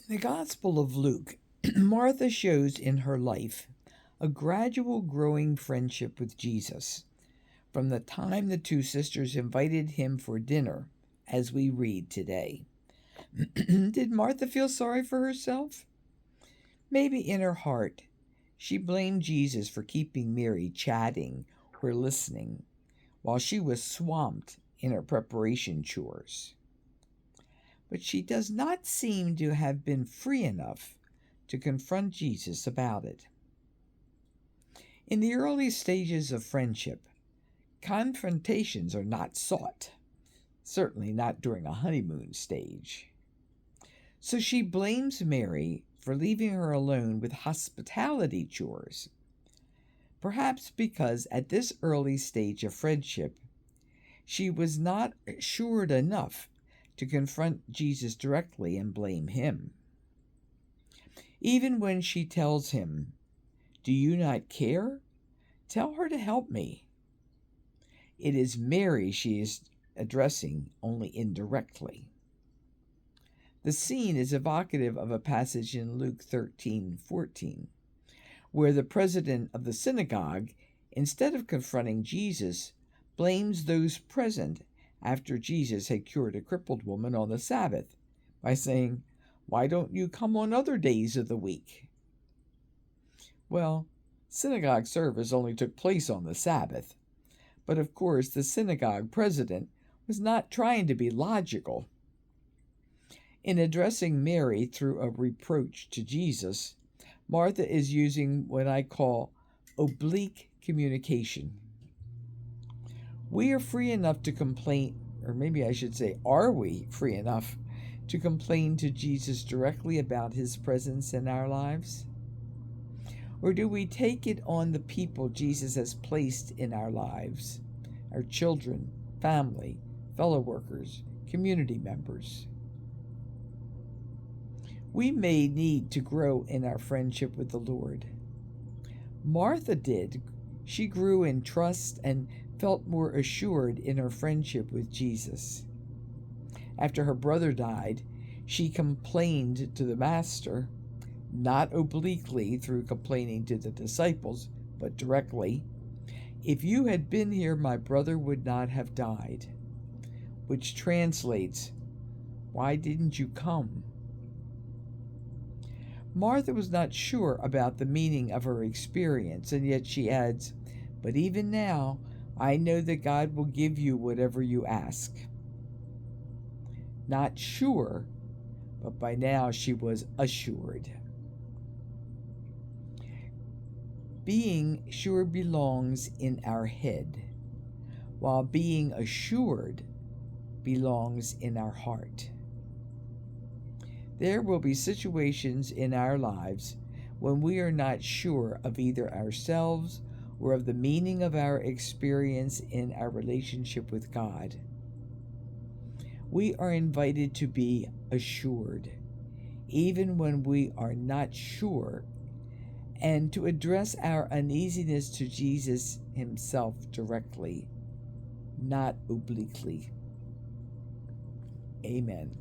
In the Gospel of Luke, Martha shows in her life a gradual growing friendship with Jesus from the time the two sisters invited him for dinner, as we read today. Did Martha feel sorry for herself? Maybe in her heart, she blamed Jesus for keeping Mary chatting or listening while she was swamped in her preparation chores. But she does not seem to have been free enough to confront Jesus about it. In the early stages of friendship, confrontations are not sought, certainly not during a honeymoon stage. So she blames Mary for leaving her alone with hospitality chores, perhaps because at this early stage of friendship, she was not assured enough to confront Jesus directly and blame him. Even when she tells him, "Do you not care? Tell her to help me." It is Mary she is addressing only indirectly. The scene is evocative of a passage in Luke 13:14, where the president of the synagogue, instead of confronting Jesus, blames those present after Jesus had cured a crippled woman on the Sabbath by saying, "Why don't you come on other days of the week?" Well, synagogue service only took place on the Sabbath, but of course the synagogue president was not trying to be logical. In addressing Mary through a reproach to Jesus, Martha is using what I call oblique communication. We are free enough to complain, or maybe I should say, are we free enough to complain to Jesus directly about his presence in our lives? Or do we take it on the people Jesus has placed in our lives, our children, family, fellow workers, community members? We may need to grow in our friendship with the Lord. Martha did. She grew in trust and felt more assured in her friendship with Jesus. After her brother died, she complained to the Master, not obliquely through complaining to the disciples, but directly, "If you had been here, my brother would not have died," which translates, "Why didn't you come?" Martha was not sure about the meaning of her experience, and yet she adds, "But even now, I know that God will give you whatever you ask." Not sure, but by now she was assured. Being sure belongs in our head, while being assured belongs in our heart. There will be situations in our lives when we are not sure of either ourselves or of the meaning of our experience in our relationship with God. We are invited to be assured, even when we are not sure, and to address our uneasiness to Jesus himself directly, not obliquely. Amen.